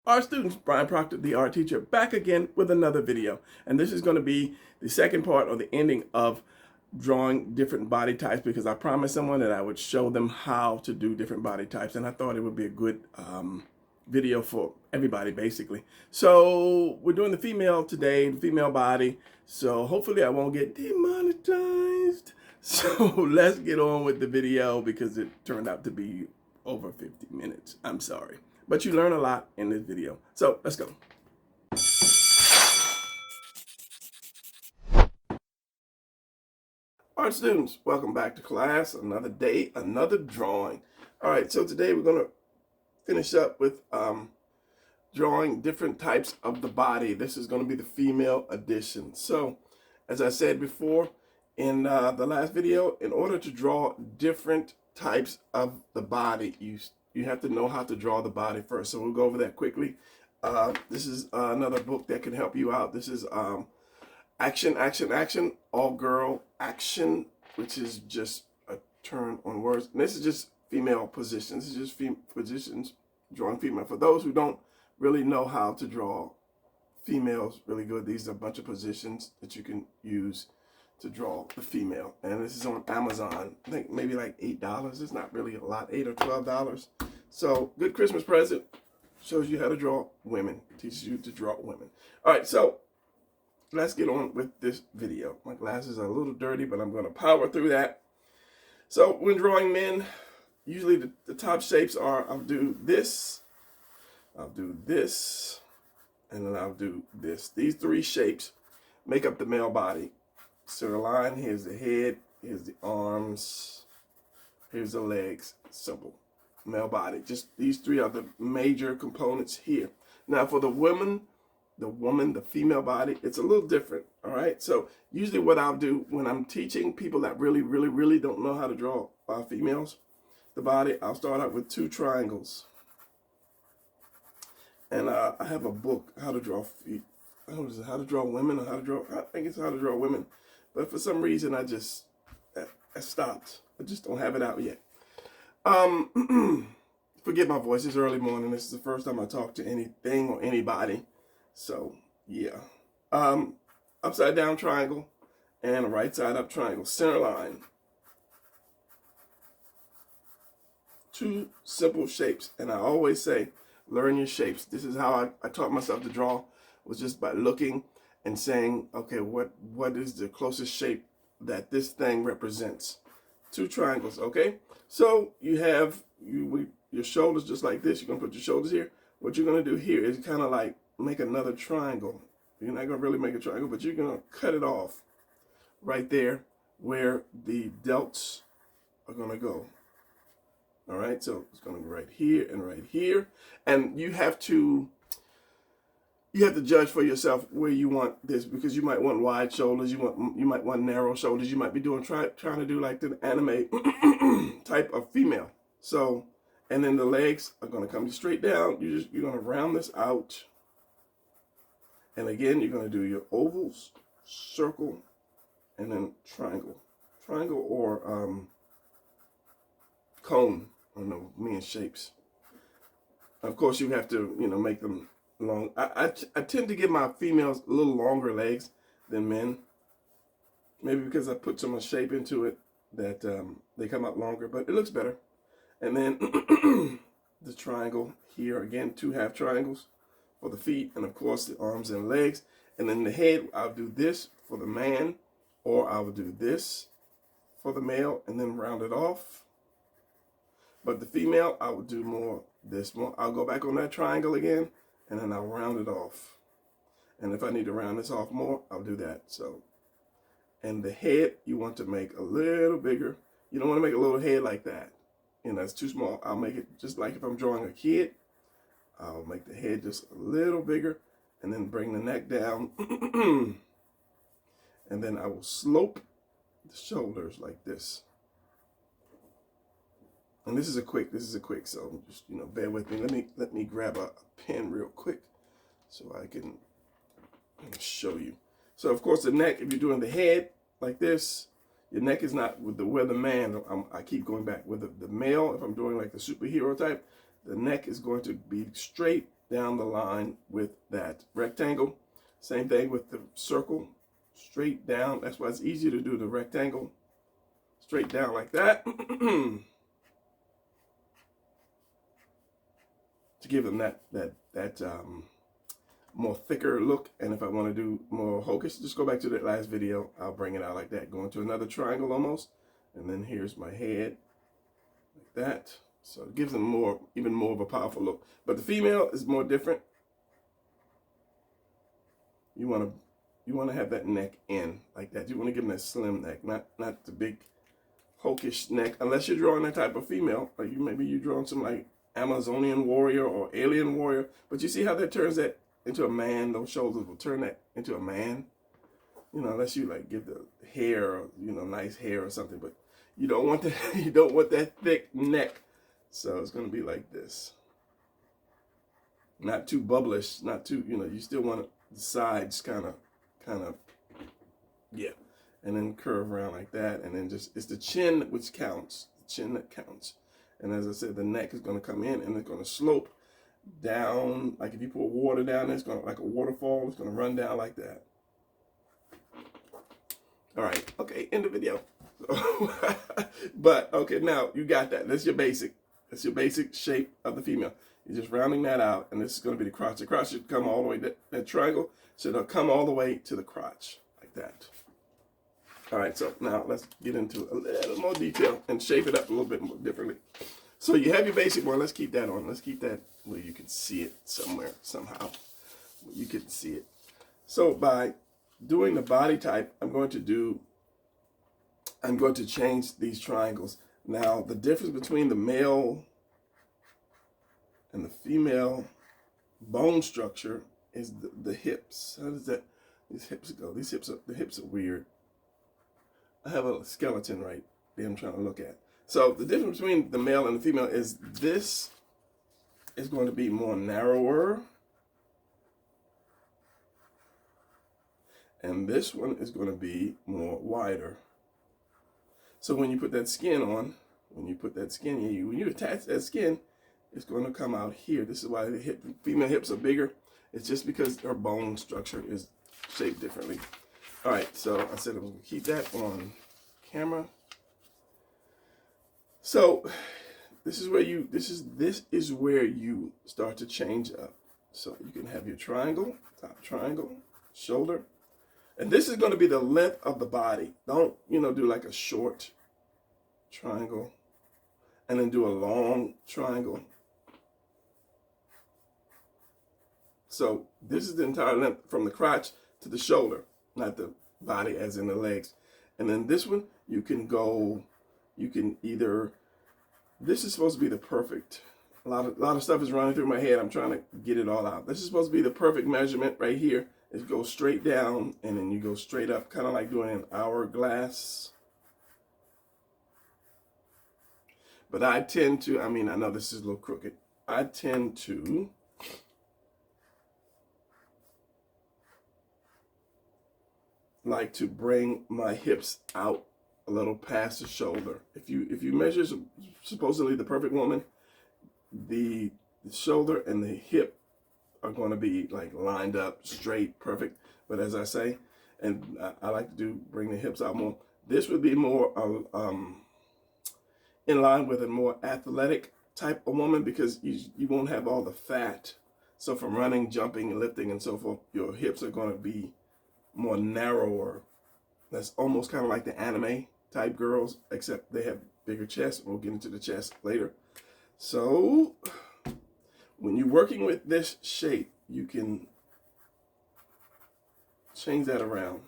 Art students, Brian Proctor, the art teacher, back again with another video. And this is going to be the second part or the ending of drawing different body types, because I promised someone that I would show them how to do different body types. And I thought it would be a good video for everybody, basically. So we're doing the female today, the female body. So hopefully I won't get demonetized. So let's get on with the video because it turned out to be over 50 minutes. I'm sorry. But you learn a lot in this video. So let's go. Art students, welcome back to class. Another day, another drawing. All right, so today we're going to finish up with drawing different types of the body. This is going to be the female edition. So as I said before in the last video, in order to draw different types of the body, you have to know how to draw the body first. So we'll go over that quickly. This is another book that can help you out. This is Action, Action, Action, All Girl Action, which is just a turn on words. And this is just female positions. This is just positions drawing female. For those who don't really know how to draw females really good, these are a bunch of positions that you can use to draw the female. And this is on Amazon. I think maybe like $8. It's not really a lot, $8 or $12. So good Christmas present. Shows you how to draw women. Teaches you to draw women. All right, so let's get on with this video. My glasses are a little dirty, but I'm going to power through that. So when drawing men, usually the top shapes are, I'll do this, and then I'll do this. These three shapes make up the male body. Center line, here's the head, here's the arms, here's the legs. Simple. Male body. Just these three are the major components here. Now for the woman, the female body, it's a little different. All right. So usually what I'll do when I'm teaching people that really don't know how to draw females, the body, I'll start out with 2 triangles. And I have a book, How to Draw Feet. I don't know, is it How to Draw Women or How to Draw? I think it's How to Draw Women. But for some reason, I stopped. I just don't have it out yet. Forget my voice. It's early morning. This is the first time I talk to anything or anybody. So, yeah. Upside down triangle and a right side up triangle. Center line. 2 simple shapes. And I always say, learn your shapes. This is how I taught myself to draw, was just by looking and saying, okay, what is the closest shape that this thing represents? 2 triangles, okay? So you have your shoulders just like this. You're going to put your shoulders here. What you're going to do here is kind of like make another triangle. You're not going to really make a triangle, but you're going to cut it off right there where the delts are going to go. All right, so it's going to go right here and right here. And you have to judge for yourself where you want this, because you might want wide shoulders, you might want narrow shoulders, you might be trying to do like the anime type of female. So, and then the legs are going to come straight down. You're going to round this out. And again, you're going to do your ovals, circle, and then triangle. Triangle or cone. I don't know, me and shapes. Of course, you have to, make them long. I tend to give my females a little longer legs than men. Maybe because I put so much shape into it that they come out longer, but it looks better. And then the triangle here, again, 2 half triangles for the feet, and of course the arms and legs. And then the head, I'll do this for the man, or I will do this for the male, and then round it off. But the female, I will do more this one. I'll go back on that triangle again, and then I'll round it off. And if I need to round this off more, I'll do that. So, and the head, you want to make a little bigger. You don't want to make a little head like that. It's too small. I'll make it just like if I'm drawing a kid. I'll make the head just a little bigger, and then bring the neck down. And then I will slope the shoulders like this. And this is a quick, so just, bear with me. Let me grab a pen real quick so I can show you. So of course the neck, if you're doing the head like this, your neck is not with where the man, I keep going back. With the male, if I'm doing like the superhero type, the neck is going to be straight down the line with that rectangle. Same thing with the circle, straight down. That's why it's easier to do the rectangle straight down like that. To give them that more thicker look. And if I want to do more hocus, just go back to that last video. I'll bring it out like that, going to another triangle almost. And then here's my head, like that. So it gives them even more of a powerful look. But the female is more different. You want to have that neck in like that. You want to give them that slim neck, not the big hawkish neck, unless you're drawing that type of female. Like maybe you're drawing some like Amazonian warrior or alien warrior. But you see how that turns that into a man? Those shoulders will turn that into a man. You know, unless you like give the hair, nice hair or something. But you don't want that. You don't want that thick neck. So it's going to be like this. Not too bubblish. Not too. You still want the sides kind of, yeah. And then curve around like that, and then it's the chin which counts. The chin that counts. And as I said, the neck is going to come in and it's going to slope down. Like if you pour water down, it's going to, like a waterfall, it's going to run down like that. All right. Okay. End the video. But okay, now you got that. That's your basic. That's your basic shape of the female. You're just rounding that out, and this is going to be the crotch. The crotch should come all the way, that triangle should come all the way to the crotch, like that. All right, so now let's get into a little more detail and shape it up a little bit more differently. So you have your basic one. Let's keep that on. Let's keep that where you can see it somewhere, somehow. You can see it. So by doing the body type, I'm going to change these triangles. Now, the difference between the male and the female bone structure is the hips. How does these hips go? The hips are weird. I have a skeleton right there I'm trying to look at. So the difference between the male and the female is this is going to be more narrower. And this one is going to be more wider. So when you put that skin on, when you attach that skin, it's going to come out here. This is why the female hips are bigger. It's just because her bone structure is shaped differently. All right, so I said I'm going to keep that on camera. So this is where you start to change up. So you can have your triangle, top triangle, shoulder. And this is going to be the length of the body. Don't, do like a short triangle and then do a long triangle. So this is the entire length from the crotch to the shoulder, not the body as in the legs. And then this one, this is supposed to be the perfect, a lot of stuff is running through my head. I'm trying to get it all out. This is supposed to be the perfect measurement right here. It goes straight down and then you go straight up, kind of like doing an hourglass. But I tend to, I know this is a little crooked. I tend to like to bring my hips out a little past the shoulder. If you measure supposedly the perfect woman, the shoulder and the hip are going to be like lined up straight, perfect. But as I say, and I like to bring the hips out more. This would be more in line with a more athletic type of woman because you won't have all the fat. So from running, jumping, lifting, and so forth, your hips are going to be more narrower. That's almost kind of like the anime type girls, except they have bigger chests. We'll get into the chest later. So when you're working with this shape, you can change that around.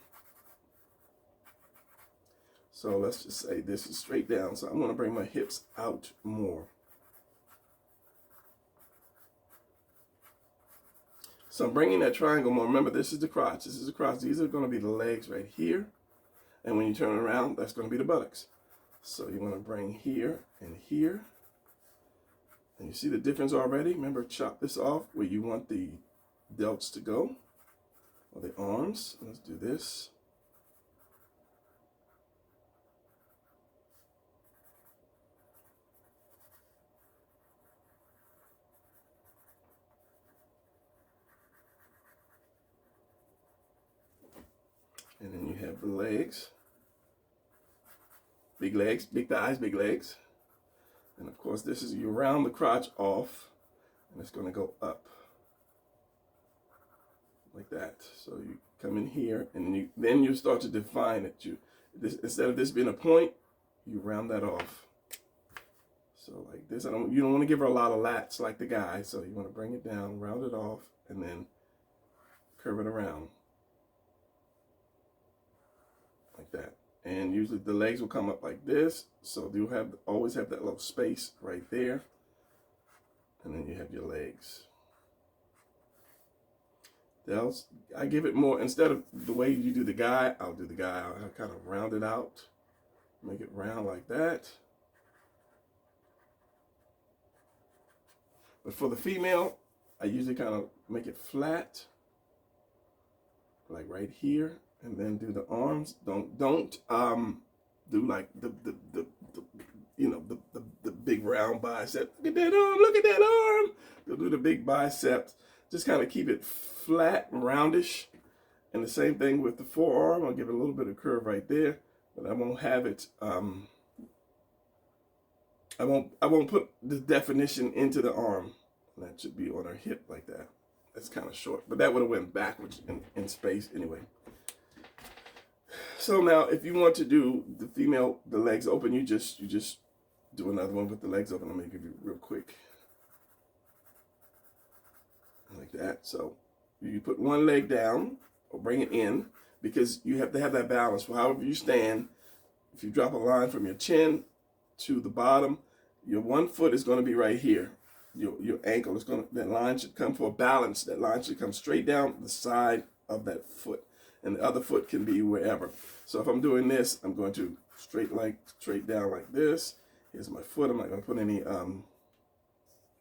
So let's just say this is straight down. So I'm going to bring my hips out more. So I'm bringing that triangle more. Remember, this is the crotch. This is the crotch. These are going to be the legs right here. And when you turn around, that's going to be the buttocks. So you want to bring here and here. And you see the difference already? Remember, chop this off where you want the delts to go. Or the arms. Let's do this. have the legs. Big legs, big thighs, big legs. And of course, this is, you round the crotch off, and it's going to go up like that. So you come in here, and then you start to define it. Instead of this being a point, you round that off. So like this, you don't want to give her a lot of lats like the guy. So you want to bring it down, round it off, and then curve it around like that. And usually the legs will come up like this. So you'll always have that little space right there. And then you have your legs. I give it more, instead of the way you do the guy, I'll do the guy. I'll kind of round it out, make it round like that. But for the female, I usually kind of make it flat, like right here, and then do the arms. Don't do like the big round bicep. Look at that arm, look at that arm. You'll do the big biceps. Just kind of keep it flat and roundish. And the same thing with the forearm. I'll give it a little bit of curve right there, but I won't have it, I won't put the definition into the arm. That should be on her hip like that. That's kind of short, but that would have went backwards in space anyway. So now, if you want to do the female, the legs open, you just do another one with the legs open. Let me give you real quick, like that. So you put one leg down or bring it in, because you have to have that balance. Well, however you stand, if you drop a line from your chin to the bottom, your one foot is going to be right here. Your ankle is that line should come for a balance. That line should come straight down the side of that foot, and the other foot can be wherever. So if I'm doing this, I'm going to straight down like this. Here's my foot. I'm not going to put any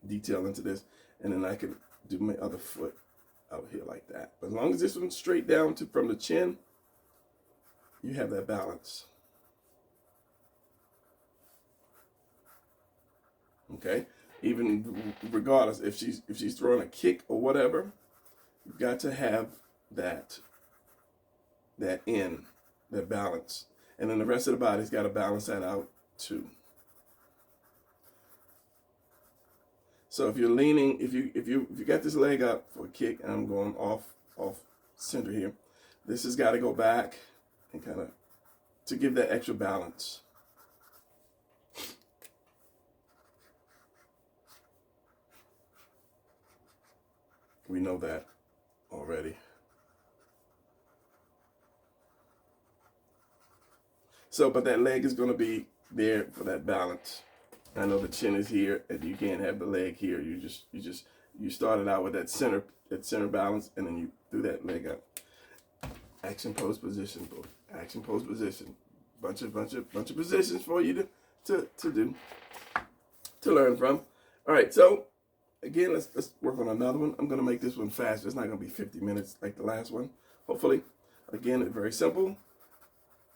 detail into this, and then I can do my other foot out here like that. But as long as this one's straight down from the chin, you have that balance. Okay. Even regardless, if she's throwing a kick or whatever, you've got to have that balance, and then the rest of the body's got to balance that out too. So if you're leaning, if you got this leg up for a kick, and I'm going off center here, this has got to go back and kind of to give that extra balance. We know that already. So, but that leg is going to be there for that balance. I know the chin is here, and you can't have the leg here. You started out with that center balance, and then you do that leg up. Action, pose, position, both. Action, pose, position. Bunch of positions for you to do, to learn from. All right, so. Again, let's work on another one. I'm going to make this one fast. It's not going to be 50 minutes like the last one, hopefully. Again, it's very simple.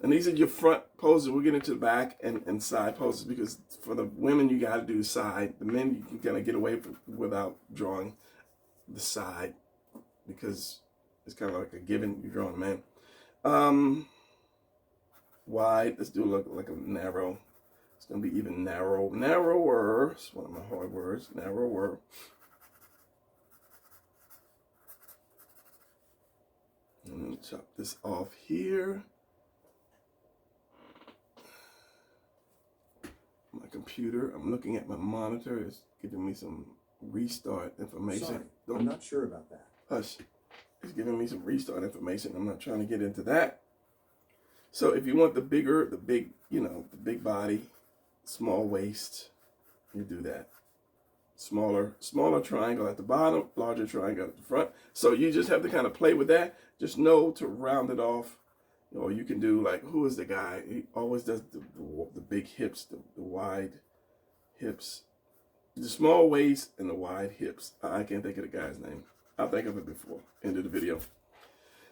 And these are your front poses. We'll get into the back and side poses, because for the women, you got to do the side. The men, you can kind of get away without drawing the side, because it's kind of like a given. You're drawing a man. Wide. Let's do like a narrow. It's going to be even narrower. It's one of my hard words, narrower. And then chop this off here. My computer, I'm looking at my monitor. It's giving me some restart information. Sorry, I'm not sure about that. Hush. It's giving me some restart information. I'm not trying to get into that. So if you want the big body, small waist, you do that. Smaller triangle at the bottom, larger triangle at the front. So you just have to kind of play with that. Just know to round it off. Or you can do like, who is the guy? He always does the big hips, the wide hips. The small waist and the wide hips. I can't think of the guy's name. I'll think of it before end of the video.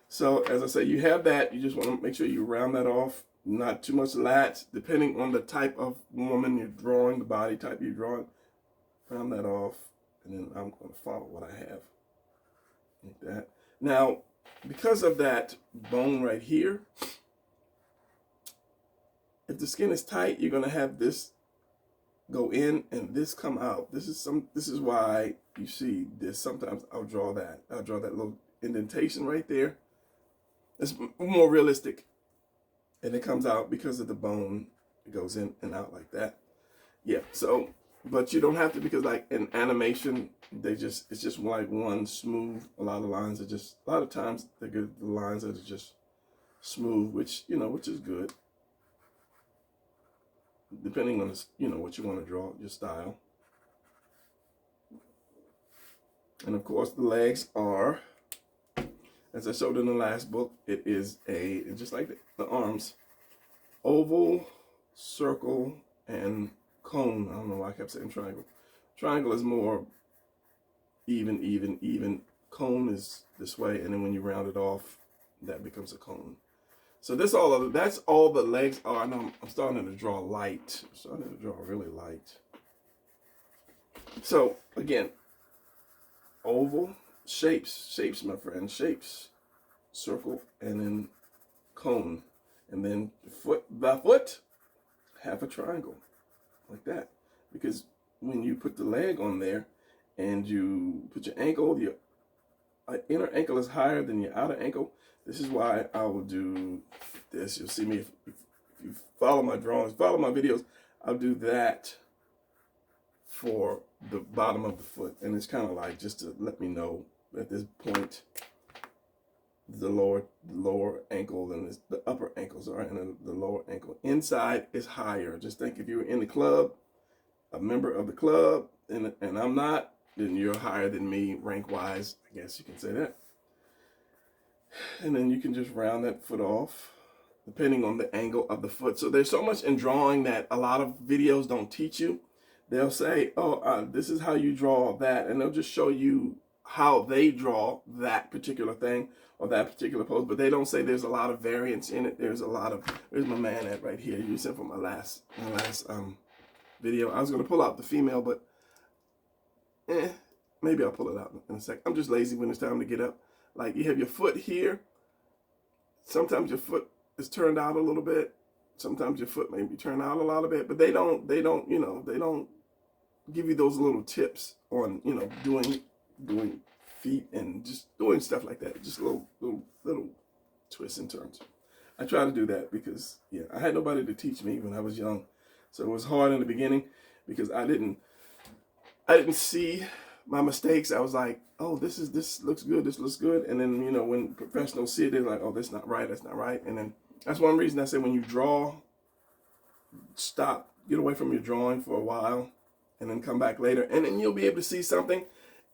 So as I say, you have that. You just want to make sure you round that off. Not too much lats, depending on the type of woman you're drawing, the body type you're drawing. Round that off, and then I'm going to follow what I have. Like that. Now, because of that bone right here, If the skin is tight, you're gonna have this go in and this come out. This is why you see this. Sometimes I'll draw that. I'll draw that little indentation right there. It's more realistic. And it comes out because of the bone. It goes in and out like that. Yeah, so, but you don't have to, because like in animation, it's just like one smooth. A lot of lines are just, a lot of times they get the lines that are just smooth, which is good. Depending on what you want to draw, your style. And of course the legs are, as I showed in the last book, it is just like the arms, oval, circle, and cone. I don't know why I kept saying triangle. Triangle is more even. Cone is this way, and then when you round it off, that becomes a cone. So that's all the legs are. I know I'm starting to draw light. I'm starting to draw really light. So again, oval, shapes, my friend, shapes, circle, and then cone, and then the foot, half a triangle, like that. Because when you put the leg on there, and you put your ankle, your inner ankle is higher than your outer ankle. This is why I will do this. You'll see me, if you follow my drawings, follow my videos, I'll do that for the bottom of the foot. And it's kind of like just to let me know at this point, the lower ankle and the upper ankles are, and the lower ankle. Inside is higher. Just think if you were in the club, a member of the club, and I'm not, then you're higher than me rank-wise. I guess you can say that. And then you can just round that foot off, depending on the angle of the foot. So there's so much in drawing that a lot of videos don't teach you. They'll say, oh, this is how you draw that, and they'll just show you how they draw that particular thing or that particular pose, but they don't say there's a lot of variance in it. There's my man at right here. You sent for my last video. I was going to pull out the female, but maybe I'll pull it out in a sec. I'm just lazy when it's time to get up. Like, you have your foot here. Sometimes your foot is turned out a little bit. Sometimes your foot may be turned out a lot of bit, but they don't give you those little tips on, doing feet and just doing stuff like that. Just little twists and turns. I try to do that because, I had nobody to teach me when I was young. So it was hard in the beginning because I didn't see my mistakes. I was like, oh, this looks good, this looks good. And then, when professionals see it, they're like, oh, that's not right. And then that's one reason I say when you draw, stop, get away from your drawing for a while, and then come back later. And then you'll be able to see something.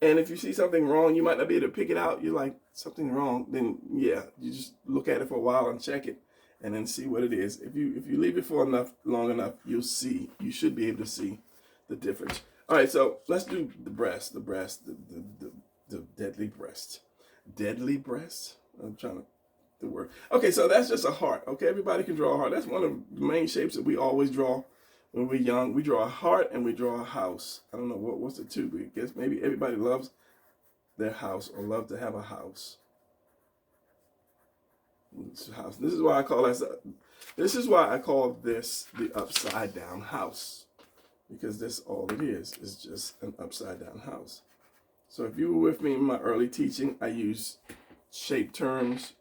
And if you see something wrong, you might not be able to pick it out. You're like, something wrong. Then, you just look at it for a while and check it and then see what it is. If you leave it for long enough, you should be able to see the difference. All right, so let's do the breast, the deadly breast. Deadly breast? I'm trying to the word. Okay, so that's just a heart. Okay, everybody can draw a heart. That's one of the main shapes that we always draw when we're young. We draw a heart and we draw a house. I don't know what's the two, but I guess maybe everybody loves their house or love to have a house. House. This is why I call this the upside down house. Because this all it is just an upside down house. So if you were with me in my early teaching, I used shape terms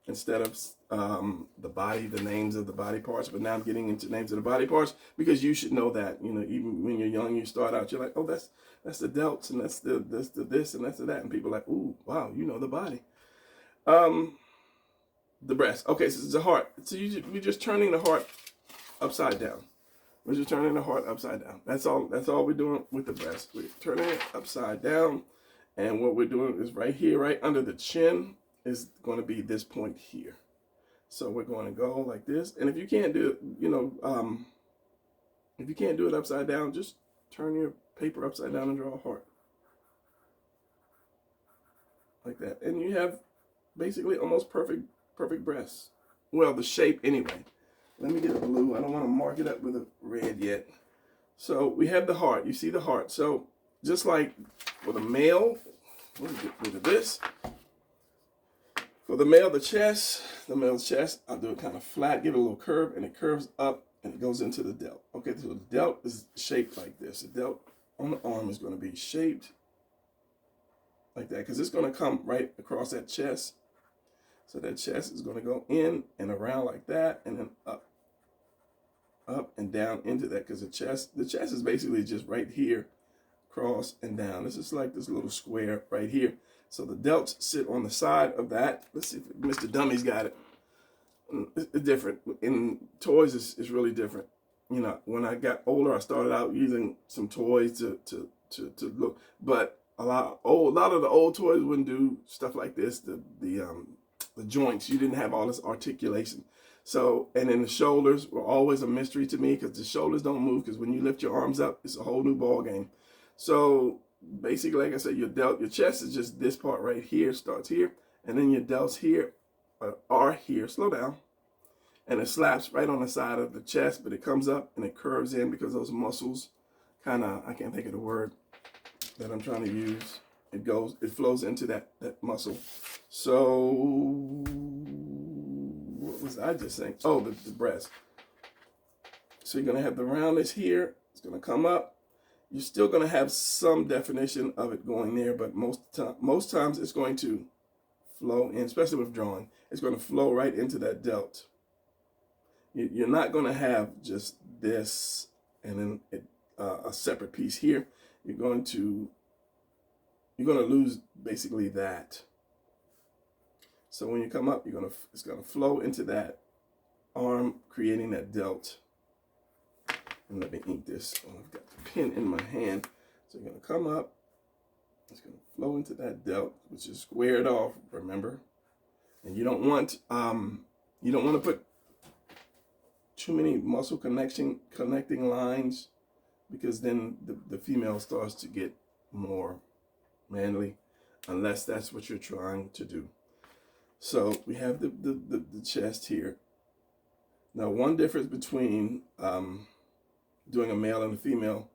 instead of the names of the body parts. But now I'm getting into names of the body parts because you should know that. Even when you're young, you start out, you're like, oh, that's the delts, and that's the this, and that's the that, and people are like, ooh, wow, you know the body. The breast. Okay, so it's the heart. So we're just turning the heart upside down. We're just turning the heart upside down. That's all we're doing with the breast. We're turning it upside down. And what we're doing is right here, right under the chin, is going to be this point here. So we're going to go like this. And if you can't do it, if you can't do it upside down, just turn your paper upside down and draw a heart. Like that. And you have basically almost perfect breasts. Well, the shape anyway. Let me get a blue. I don't want to mark it up with a red yet. So we have the heart. You see the heart. So just like for the male, let me get rid of this. For the male, the chest, I'll do it kind of flat, give it a little curve, and it curves up and it goes into the delt. Okay, so the delt is shaped like this. The delt on the arm is going to be shaped like that because it's going to come right across that chest. So that chest is going to go in and around like that, and then up and down into that, because the chest is basically just right here, cross and down. This is like this little square right here. So the delts sit on the side of that. Let's see if Mr. Dummy's got it. It's different. In toys, it's really different. You know, when I got older, I started out using some toys to look, but a lot of the old toys wouldn't do stuff like this. The joints, you didn't have all this articulation. So, and then the shoulders were always a mystery to me because the shoulders don't move, because when you lift your arms up, it's a whole new ball game. So basically, like I said, your chest is just this part right here, starts here, and then your delts here are here. Slow down. And it slaps right on the side of the chest, but it comes up and it curves in because those muscles kind of, I can't think of the word that I'm trying to use. It flows into that muscle. So what was I just saying? Oh, the breast. So you're going to have the roundness here. It's going to come up. You're still going to have some definition of it going there, but most times it's going to flow in, especially with drawing. It's going to flow right into that delt. You're not going to have just this and then a separate piece here. You're going to lose basically that. So when you come up, it's going to flow into that arm, creating that delt. And let me ink this. Oh, I've got the pen in my hand. So you're going to come up. It's going to flow into that delt, which is squared off, remember? And you don't want to put too many muscle connecting lines, because then the female starts to get more manly, unless that's what you're trying to do. So we have the chest here. Now, one difference between doing a male and a female,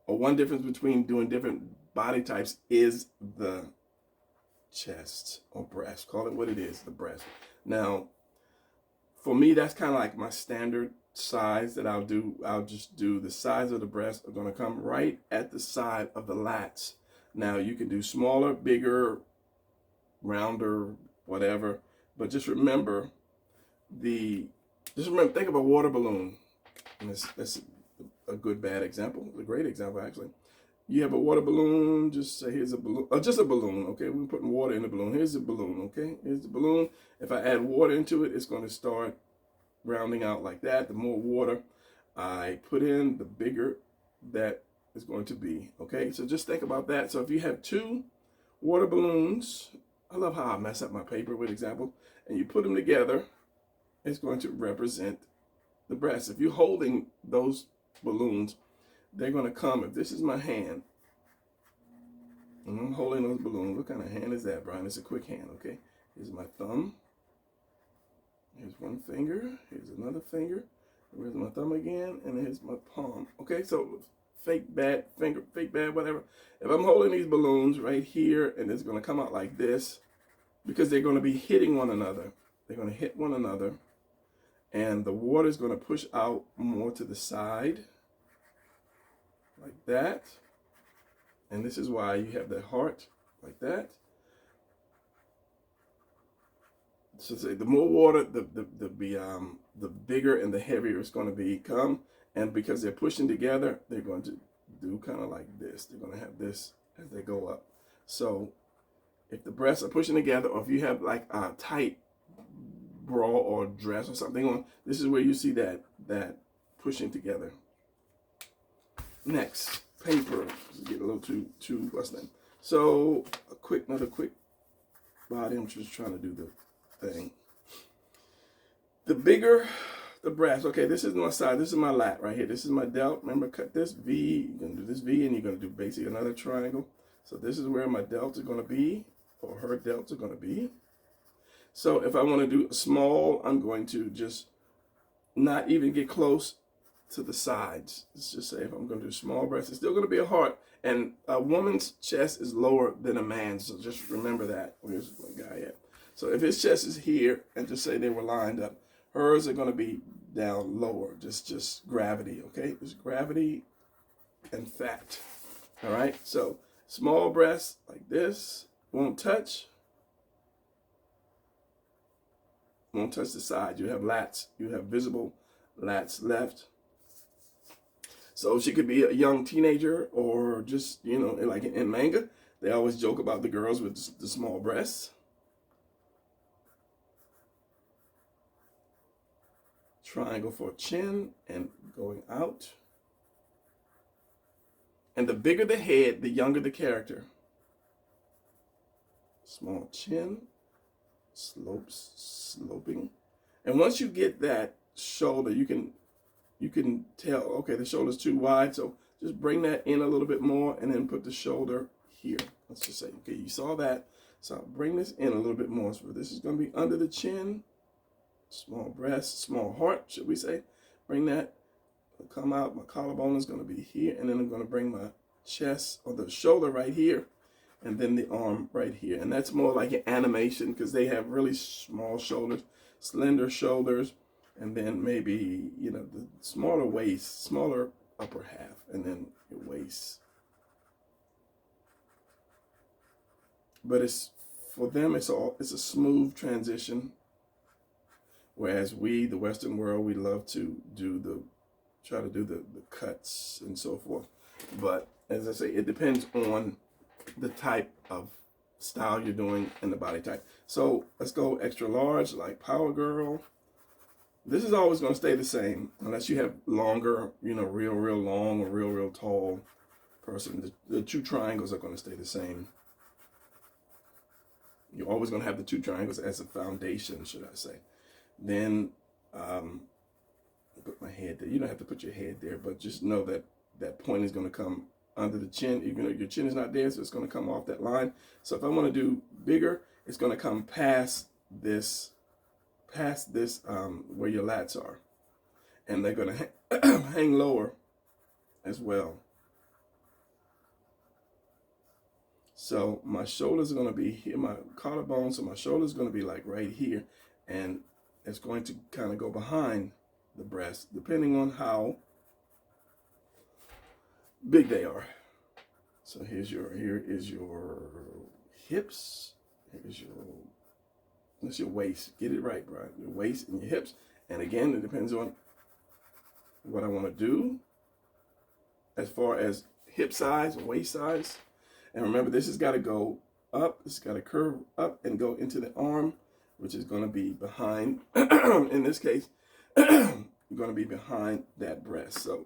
or one difference between doing different body types, is the chest or breast. Call it what it is, the breast. Now, for me, that's kind of like my standard size that I'll do. I'll just do the size of the breast are going to come right at the side of the lats. Now, you can do smaller, bigger, rounder, whatever, but just remember think of a water balloon. And that's a good bad example, a great example actually. You have a water balloon, just say here's a balloon, just a balloon, okay? We're putting water in the balloon. Here's the balloon, okay? Here's the balloon. If I add water into it, it's going to start rounding out like that. The more water I put in, the bigger that is going to be, okay? So just think about that. So if you have two water balloons, I love how I mess up my paper with example, and you put them together, it's going to represent the breast. If you're holding those balloons, they're going to come. If this is my hand, and I'm holding those balloons, what kind of hand is that, Brian? It's a quick hand, okay? Here's my thumb. Here's one finger. Here's another finger. Where's my thumb again? And here's my palm. Okay, so fake bad finger, fake bad, whatever. If I'm holding these balloons right here, and it's going to come out like this, because they're going to be hitting one another. They're going to hit one another, and the water is going to push out more to the side, like that. And this is why you have the heart like that. So say the more water, the bigger and the heavier it's going to become. And because they're pushing together, they're going to do kind of like this. They're going to have this as they go up. So if the breasts are pushing together, or if you have like a tight bra or dress or something on, this is where you see that pushing together. Next, paper. Get a little too what's that? So another quick body. I'm just trying to do the thing. The bigger the breast. Okay, this is my side. This is my lat right here. This is my delt. Remember, cut this V. You're gonna do this V, and you're gonna do basically another triangle. So this is where my delt is gonna be, or her delts are gonna be. So if I want to do a small, I'm going to just not even get close to the sides. Let's just say if I'm going to do small breasts, it's still going to be a heart. And a woman's chest is lower than a man's, so just remember that. Where's my guy at? So if his chest is here, and just say they were lined up, Hers are going to be down lower, just gravity, okay? Just gravity and fat. All right, so small breasts like this, won't touch the side. You have lats, you have visible lats left. So she could be a young teenager, or just, you know, like in manga, they always joke about the girls with the small breasts. Triangle for chin and going out. And the bigger the head, the younger the character. Small chin, sloping. And once you get that shoulder, you can tell, okay, the shoulder's too wide, so just bring that in a little bit more and then put the shoulder here. Let's just say, okay, you saw that. So I'll bring this in a little bit more. So this is going to be under the chin, small breast, small heart, should we say. Bring that, come out. My collarbone is going to be here, and then I'm going to bring my chest or the shoulder right here, and then the arm right here. And that's more like an animation, because they have really small shoulders, slender shoulders, and then maybe, you know, the smaller waist, smaller upper half, and then your waist. But it's, for them, it's a smooth transition. Whereas we, the Western world, we love to try to do the cuts and so forth. But as I say, it depends on the type of style you're doing and the body type. So let's go extra large, like Power Girl. This is always going to stay the same unless you have longer, you know, real long or real tall person. The two triangles are going to stay the same. You're always going to have the two triangles as a foundation, should I say. Then put my head there. You don't have to put your head there, but just know that that point is going to come under the chin, even though your chin is not there, so it's going to come off that line. So if I want to do bigger, it's going to come past this where your lats are, and they're going to hang lower as well. So my shoulders are going to be here, my collarbone, so my shoulder is going to be like right here, and it's going to kind of go behind the breast, depending on how big they are. So here is your hips, that's your waist. Get it right, Brian. Your waist and your hips. And again, it depends on what I want to do as far as hip size and waist size. And remember, this has got to go up. It's got to curve up and go into the arm, which is going to be behind, in this case, going to be behind that breast. So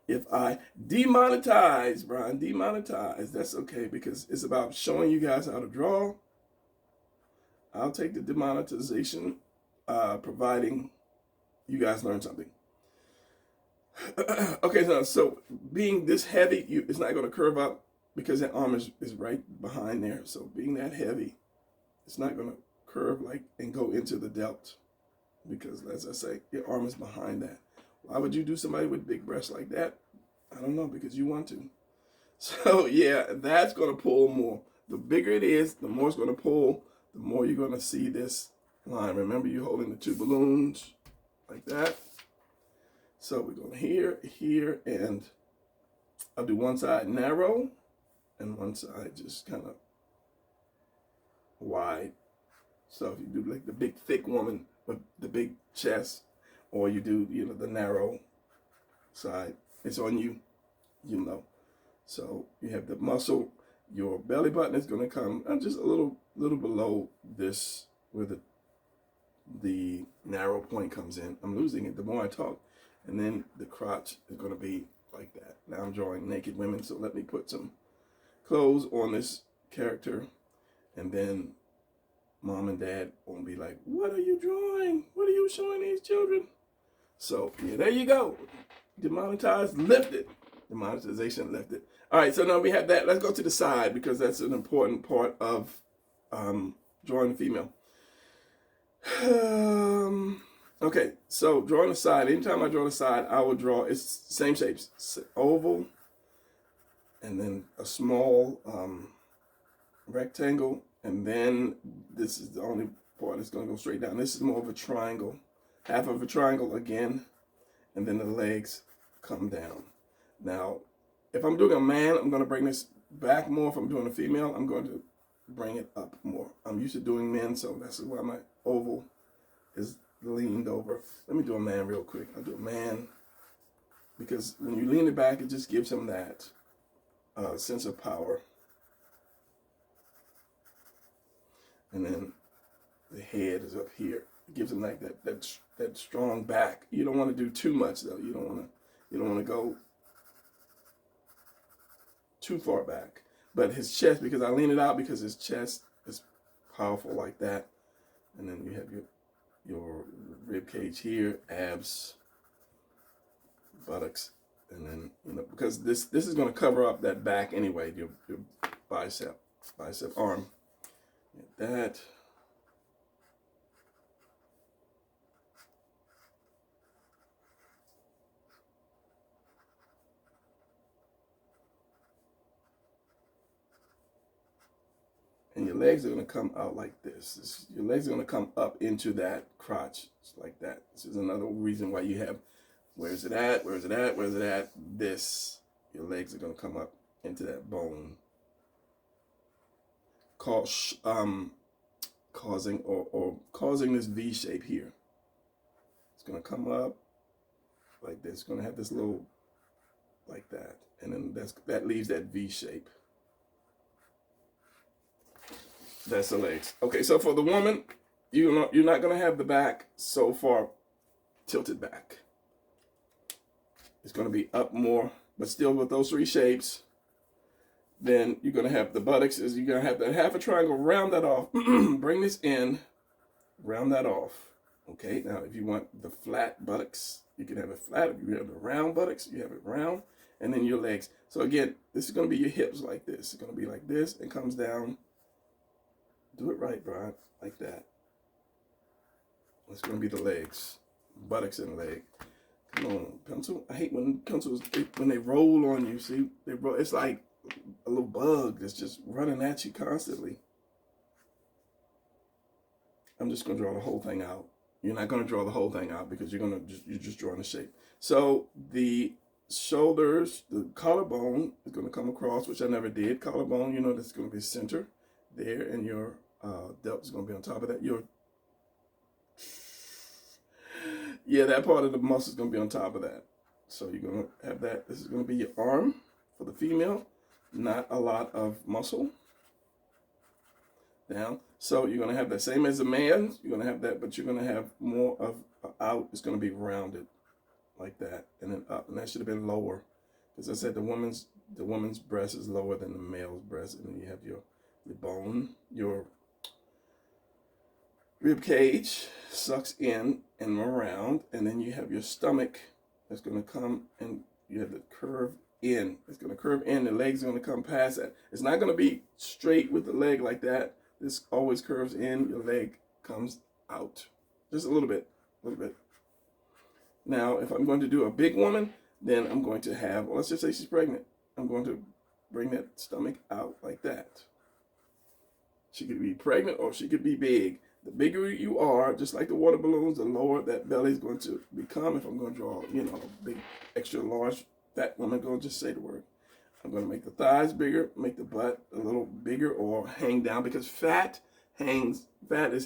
if I demonetize, Brian, that's okay, because it's about showing you guys how to draw. I'll take the demonetization, providing you guys learn something. Okay, so being this heavy, it's not going to curve up because that arm is right behind there. So being that heavy, it's not going to curve like and go into the delt, because as I say, your arm is behind that. Why would you do somebody with big breasts like that? I don't know, because you want to. So yeah, that's going to pull more. The bigger it is, the more it's going to pull, the more you're going to see this line. Remember, you're holding the two balloons like that. So we're going here, and I'll do one side narrow and one side just kind of wide. So if you do like the big thick woman with the big chest, or you do, you know, the narrow side, it's on you, you know. So you have the muscle. Your belly button is going to come just a little below this, where the narrow point comes in. I'm losing it the more I talk. And then the crotch is going to be like that. Now I'm drawing naked women, so let me put some clothes on this character, and then mom and dad won't be like, what are you drawing? What are you showing these children? So yeah, there you go. Demonetized, lifted. Demonetization lifted. All right, so now we have that. Let's go to the side, because that's an important part of drawing a female. Okay, so drawing the side. Anytime I draw the side, I will draw, it's same shapes, oval, and then a small rectangle, and then this is the only part is going to go straight down. This is more of a triangle, half of a triangle again, and then the legs come down. Now, if I'm doing a man, I'm going to bring this back more. If I'm doing a female, I'm going to bring it up more. I'm used to doing men, so that's why my oval is leaned over. Let me do a man real quick. I'll do a man because when you lean it back, it just gives him that sense of power. And then the head is up here. It gives him like that strong back. You don't want to do too much though. You don't want to go too far back. But his chest, because I lean it out because his chest is powerful like that. And then you have your rib cage here, abs, buttocks, and then because this is going to cover up that back anyway, your bicep arm. Get that. And your legs are going to come out like this. Your legs are going to come up into that crotch, just like that. This is another reason why you have, where's it at, where's it at, where's it at, this. Your legs are going to come up into that bone. Causing this V shape here. It's going to come up like this. It's going to have this little, like that. And then that leaves that V shape. That's the legs. Okay, so for the woman, you're not going to have the back so far tilted back. It's going to be up more, but still with those three shapes. Then you're going to have the buttocks. You're going to have that half a triangle, round that off. Bring this in, round that off. Okay, now if you want the flat buttocks, you can have it flat. If you have the round buttocks, you have it round. And then your legs. So again, this is going to be your hips like this. It's going to be like this and comes down. Do it right, Brian, like that. It's going to be the legs, buttocks and leg. Come on, pencil. I hate when pencils, when they roll on you, see? They roll. It's like a little bug that's just running at you constantly. I'm just going to draw the whole thing out. You're not going to draw the whole thing out because you're just drawing the shape. So the shoulders, the collarbone is going to come across, which I never did. Collarbone, that's going to be center there, and your delt is going to be on top of that. That part of the muscle is going to be on top of that. So you're going to have that. This is going to be your arm for the female. Not a lot of muscle. Down. So you're going to have that same as a man. You're going to have that, but you're going to have more of out. It's going to be rounded like that, and then up. And that should have been lower, because I said the woman's breast is lower than the male's breast, and then you have your bone, your rib cage sucks in and around, and then you have your stomach that's going to come, and you have the curve in. It's going to curve in. The legs are going to come past that. It's not going to be straight with the leg like that. This always curves in. Your leg comes out just a little bit, Now, if I'm going to do a big woman, then I'm going to have, let's just say she's pregnant. I'm going to bring that stomach out like that. She could be pregnant or she could be big. The bigger you are, just like the water balloons, the lower that belly is going to become. If I'm going to draw, a big, extra large fat woman, I'm going to just say the word. I'm going to make the thighs bigger, make the butt a little bigger or hang down, because fat is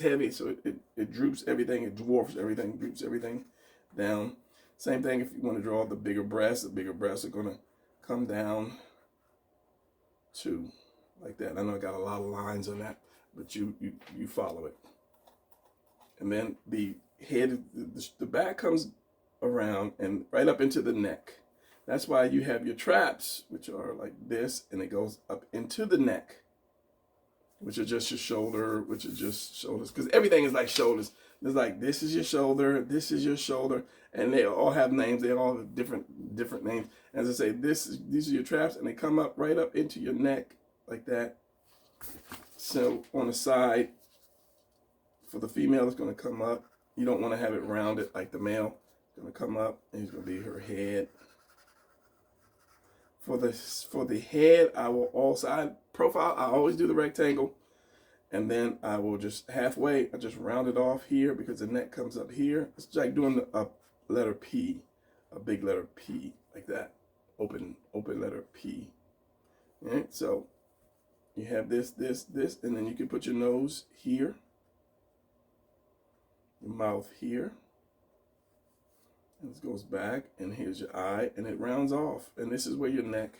heavy, so it droops everything, it dwarfs everything, droops everything down. Same thing if you want to draw the bigger breasts are going to come down too, like that. I know I got a lot of lines on that, but you follow it. And then the head, the back comes around and right up into the neck. That's why you have your traps, which are like this, and it goes up into the neck, which are just your shoulder, which are just shoulders, because everything is like shoulders. It's like, this is your shoulder, this is your shoulder, and they all have names. They all have different names. As I say, these are your traps, and they come up right up into your neck like that. So on the side, for the female, it's going to come up. You don't want to have it rounded like the male. It's going to come up, and it's going to be her head. For the head, I will side profile. I always do the rectangle, And then I will just halfway, I just round it off here because the neck comes up here. It's like doing a letter P, a big letter P, like that. Open letter P. All right, so you have this, and then you can put your nose here, your mouth here. And this goes back, and here's your eye, and it rounds off. And this is where your neck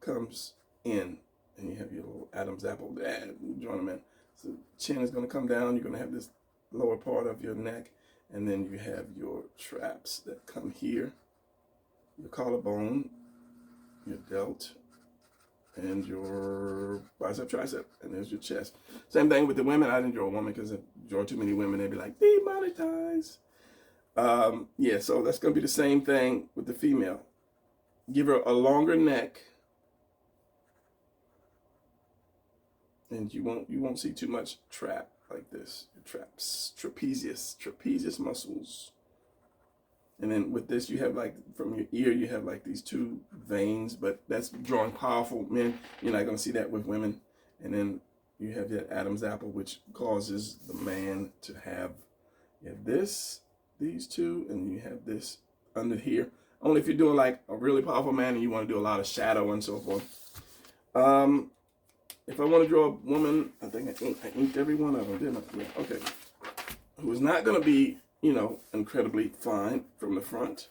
comes in. And you have your little Adam's apple there, join them in. So chin is going to come down. You're going to have this lower part of your neck, and then you have your traps that come here, your collarbone, your delt, and your bicep, tricep, and there's your chest. Same thing with the women. I didn't draw a woman because if I draw too many women, they'd be like, demonetized. Yeah, so that's going to be the same thing with the female. Give her a longer neck, and you won't see too much trap like this. Traps, trapezius muscles. And then with this, you have like from your ear, you have like these two veins, but that's drawing powerful men. You're not going to see that with women. And then you have that Adam's apple, which causes the man to have, you have this, these two, and you have this under here. Only if you're doing like a really powerful man and you want to do a lot of shadow and so forth. If I want to draw a woman, I think I inked every one of them, didn't I? Yeah, okay. Who is not going to be, you know, incredibly fine from the front.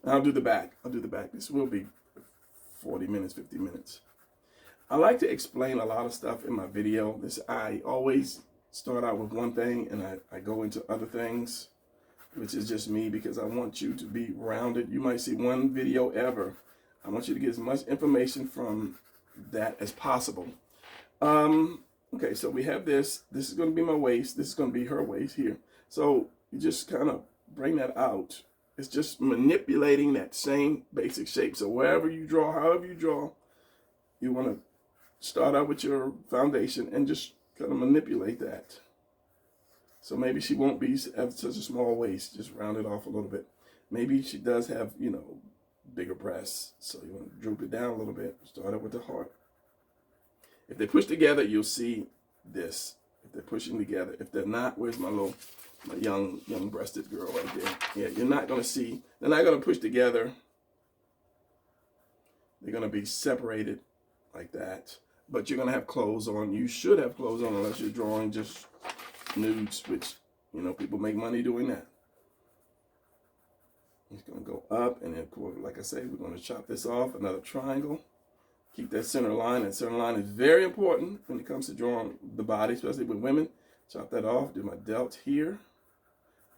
And I'll do the back. This will be 40 minutes, 50 minutes. I like to explain a lot of stuff in my video. I always start out with one thing and I go into other things, which is just me because I want you to be rounded. You might see one video ever. I want you to get as much information from that as possible. Okay, so we have this. This is going to be my waist. This is going to be her waist here. So you just kind of bring that out. It's just manipulating that same basic shape. So wherever you draw, however you draw, you want to start out with your foundation and just kind of manipulate that. So maybe she won't have such a small waist. Just round it off a little bit. Maybe she does have, you know, bigger breasts. So you want to droop it down a little bit. Start out with the heart. If they push together, you'll see this. If they're pushing together. If they're not, where's my young breasted girl right there? Yeah, you're not going to see. They're not going to push together. They're going to be separated like that. But you're going to have clothes on. You should have clothes on unless you're drawing just nudes, which, you know, people make money doing that. It's going to go up, and then, like I say, we're going to chop this off. Another triangle. Keep that center line. And center line is very important when it comes to drawing the body, especially with women. Chop that off. Do my delt here.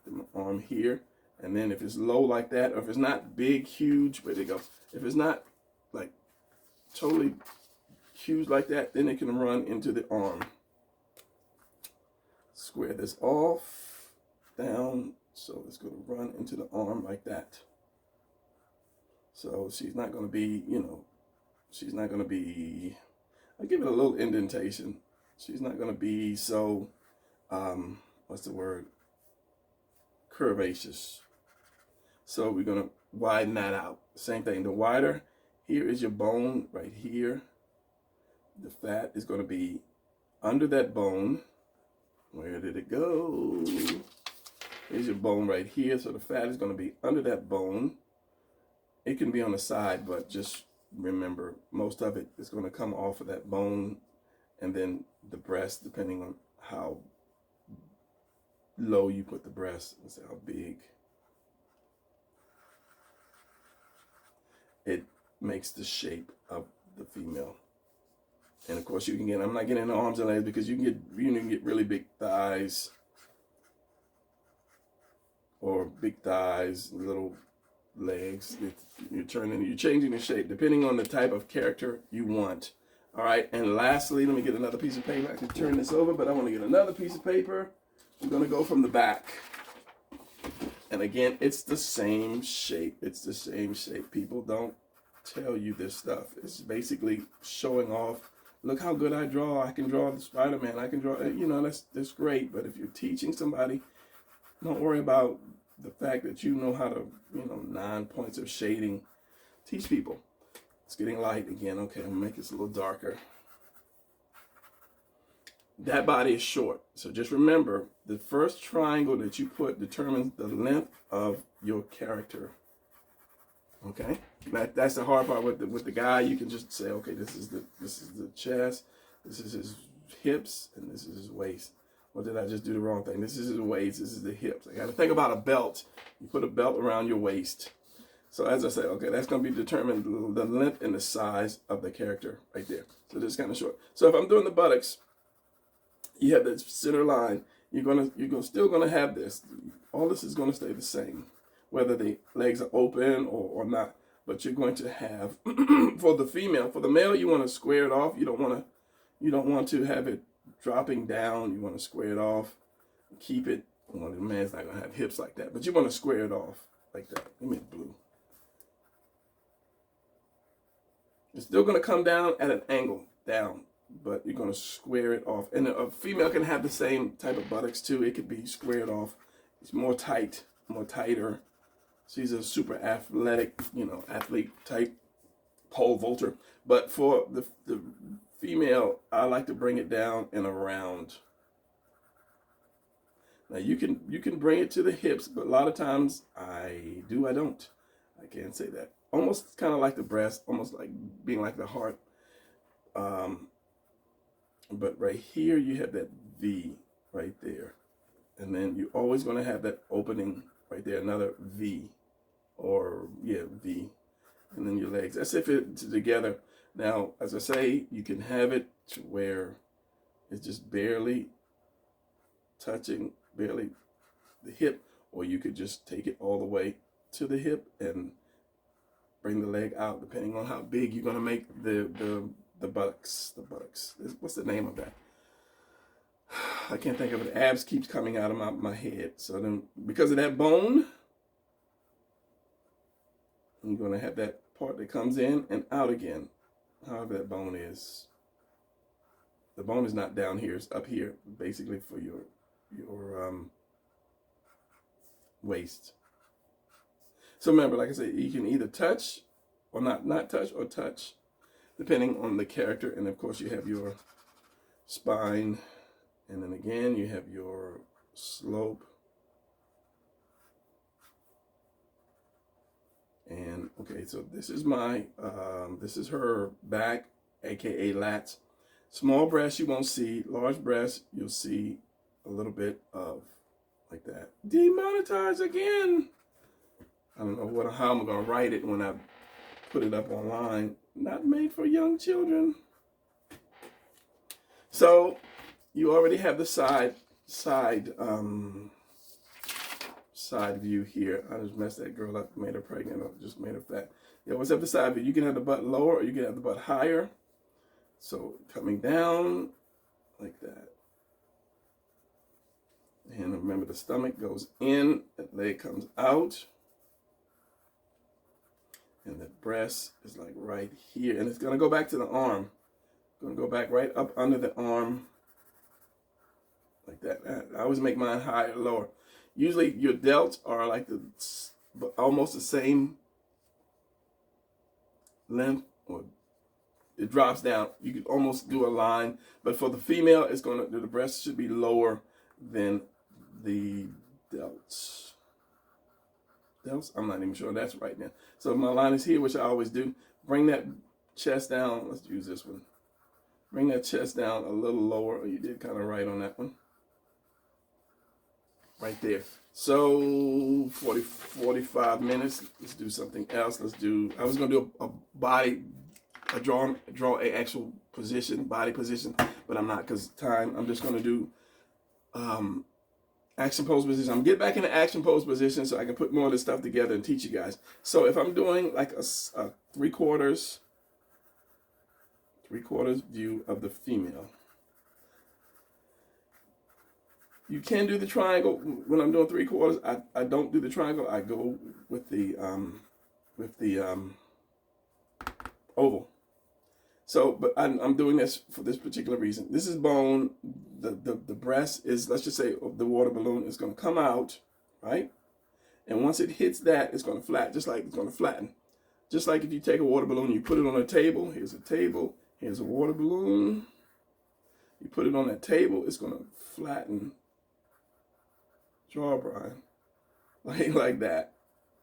Do my arm here. And then if it's low like that, or if it's not big, huge, where they go. If it's not like totally huge like that, then it can run into the arm. Square this off, down. So it's going to run into the arm like that. So she's not going to be, you know, she's not going to be, I'll give it a little indentation. She's not going to be so, what's the word? Curvaceous. So we're going to widen that out. Same thing. The wider, here is your bone right here. The fat is going to be under that bone. Where did it go? Here's your bone right here. So the fat is going to be under that bone. It can be on the side, but just remember, most of it is going to come off of that bone, and then the breast, depending on how low you put the breast, let's say how big, it makes the shape of the female. And of course, you can get, I'm not getting into arms and legs because you can get really big thighs, or big thighs, little legs. You're changing the shape depending on the type of character you want. All right, and lastly, let me get another piece of paper. I can turn this over, but I want to get another piece of paper. I'm going to go from the back. And again, it's the same shape. It's the same shape. People don't tell you this stuff. It's basically showing off. Look how good I draw. I can draw the Spider-Man. I can draw, you know, that's great. But if you're teaching somebody, don't worry about the fact that you know how to, you know, 9 points of shading. Teach people. It's getting light again. Okay, I'm gonna make this a little darker. that body is short. So just remember, the first triangle that you put determines the length of your character. Okay, that's the hard part with the guy. You can just say, okay, this is the chest, this is his hips, and this is his waist. Or did I just do the wrong thing? This is his waist, this is the hips. I got to think about a belt. You put a belt around your waist. So as I said, okay, that's going to be determined the length and the size of the character right there. So this is kind of short. So if I'm doing the buttocks, you have the center line. You're still gonna have this. All this is gonna stay the same, whether the legs are open or not. But you're going to have for the female. For the male, you want to square it off. You don't want to have it dropping down. You want to square it off. Keep it. Well, the man's not gonna have hips like that, but you want to square it off like that. Let me blue. It's still gonna come down at an angle down, but you're going to square it off. And a female can have the same type of buttocks too. It could be squared off. It's more tighter. She's a super athletic, athlete type pole vaulter. But for the female, I like to bring it down and around. Now you can bring it to the hips, but a lot of times I don't. I can't say that. Almost kind of like the breast, almost like being like the heart. But right here, you have that V right there. And then you're always going to have that opening right there, another V. V. And then your legs. That's if it's together. Now, as I say, you can have it to where it's just barely touching, barely the hip. Or you could just take it all the way to the hip and bring the leg out, depending on how big you're going to make the buttocks. What's the name of that? I can't think of it. Abs keeps coming out of my head. So then, because of that bone, you're going to have that part that comes in and out again. However that bone is. The bone is not down here. It's up here, basically for your waist. So remember, like I said, you can either touch or not touch or touch, depending on the character. And of course you have your spine, and then again you have your slope. And okay, so this is this is her back, aka lats. Small breast you won't see, large breast you'll see a little bit of like that. Demonetized again. I don't know how I'm gonna write it when I put it up online. Not made for young children. So you already have the side view here. I just messed that girl up, made her pregnant, or just made her fat. You always have the side view. You can have the butt lower or you can have the butt higher. So coming down like that. And remember, the stomach goes in, that leg comes out. And the breast is like right here. And it's going to go back to the arm. Going to go back right up under the arm. Like that. I always make mine higher or lower. Usually your delts are like almost the same length, or it drops down. You could almost do a line. But for the female, the breast should be lower than the delts. I'm not even sure that's right now. So my line is here, which I always do. Bring that chest down. Let's use this one. Bring that chest down a little lower. Oh, you did kind of right on that one. Right there. So 45 minutes. Let's do something else. I was going to do draw a actual position, body position, but I'm not because time. I'm just going to do action pose position. I'm gonna get back into action pose position so I can put more of this stuff together and teach you guys. So if I'm doing like a 3/4 view of the female, you can do the triangle. When I'm doing 3/4, I don't do the triangle. I go with the oval. So, but I'm doing this for this particular reason. This is bone. The breast is, let's just say, the water balloon is going to come out, right? And once it hits that, it's going to flatten, just like it's going to flatten. Just like if you take a water balloon, you put it on a table. Here's a table. Here's a water balloon. You put it on that table, it's going to flatten jawline like that.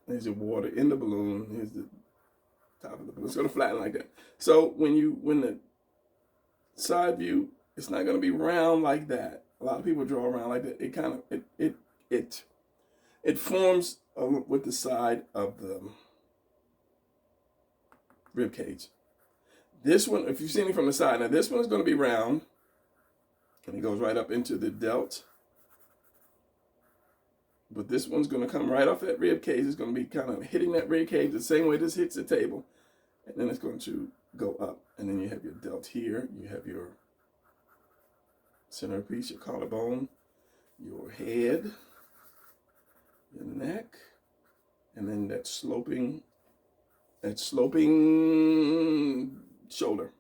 There's your water in the balloon. Here's the top of the balloon. It's going to flatten like that. So when the side view, it's not going to be round like that. A lot of people draw around like that. It kind of it forms with the side of the rib cage. This one, if you've seen it from the side, now this one is going to be round, and it goes right up into the delt. But this one's going to come right off that rib cage. It's going to be kind of hitting that rib cage the same way this hits the table, and then it's going to go up, and then you have your delt here. You have your centerpiece, your collarbone, your head, your neck, and then that sloping shoulder.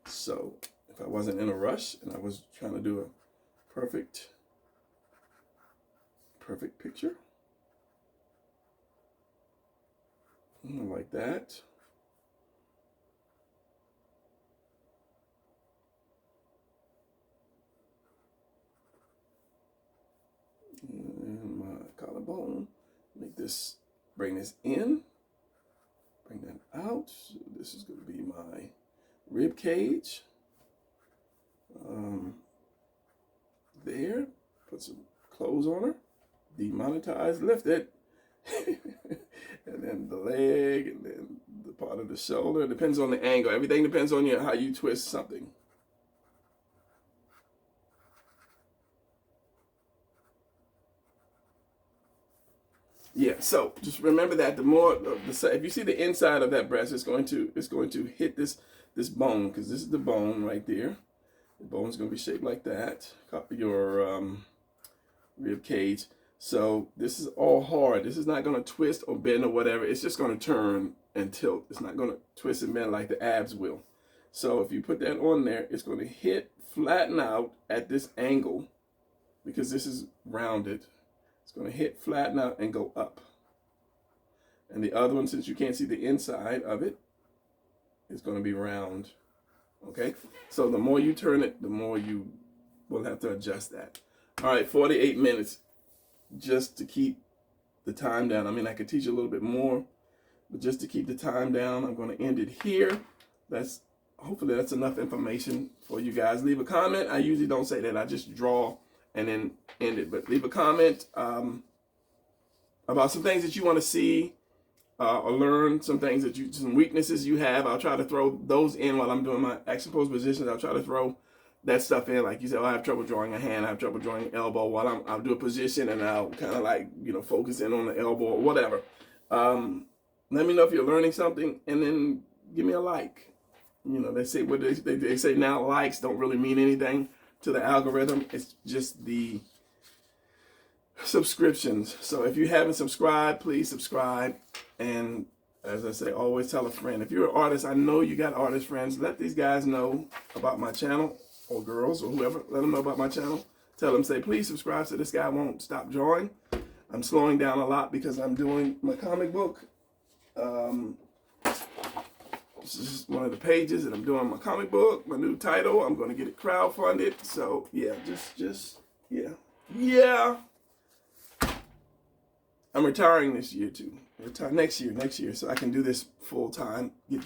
So if I wasn't in a rush and I was trying to do a perfect picture, like that. And my collarbone, bring this in, bring that out. So this is going to be my rib cage. There, put some clothes on her, demonetize, lift it, and then the leg, and then the part of the shoulder. It depends on the angle. Everything depends on how you twist something. Yeah, so just remember that the more if you see the inside of that breast, it's going to hit this bone, because this is the bone right there. The bone's going to be shaped like that. Copy your rib cage. So this is all hard. This is not going to twist or bend or whatever. It's just going to turn and tilt. It's not going to twist and bend like the abs will. So if you put that on there, it's going to flatten out at this angle, because this is rounded. It's going to flatten out, and go up. And the other one, since you can't see the inside of it, is going to be round. Okay? So the more you turn it, the more you will have to adjust that. All right, 48 minutes just to keep the time down. I mean, I could teach you a little bit more, but just to keep the time down, I'm going to end it here. Hopefully that's enough information for you guys. Leave a comment. I usually don't say that. I just draw and then end it. But leave a comment about some things that you want to see or learn, some weaknesses you have. I'll try to throw those in while I'm doing my action pose positions. I'll try to throw that stuff in. Like you said, I have trouble drawing a hand. I have trouble drawing an elbow. While I'll do a position, and I'll kind of focus in on the elbow or whatever. Let me know if you're learning something, and then give me a like. They say they say now likes don't really mean anything to the algorithm. It's just the subscriptions. So if you haven't subscribed, please subscribe. And as I say, always tell a friend. If you're an artist, I know you got artist friends. Let these guys know about my channel, or girls, or whoever. Let them know about my channel. Tell them, say, please subscribe so this guy won't stop drawing. I'm slowing down a lot because I'm doing my comic book. This is one of the pages that I'm doing my comic book, my new title. I'm going to get it crowdfunded. So, yeah, yeah. I'm retiring this year, too. Next year, so I can do this full time, get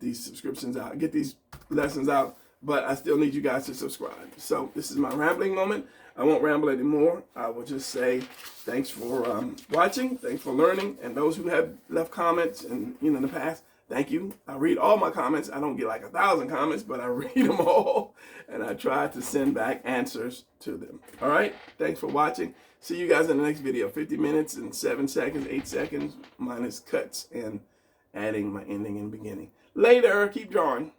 these subscriptions out, get these lessons out, but I still need you guys to subscribe. So this is my rambling moment. I won't ramble anymore. I will just say thanks for watching, thanks for learning, and those who have left comments and in the past, thank you. I read all my comments. I don't get like 1,000 comments, but I read them all, and I try to send back answers to them. All right, thanks for watching. See you guys in the next video. 50 minutes and 7 seconds, 8 seconds, minus cuts and adding my ending and beginning. Later, keep drawing.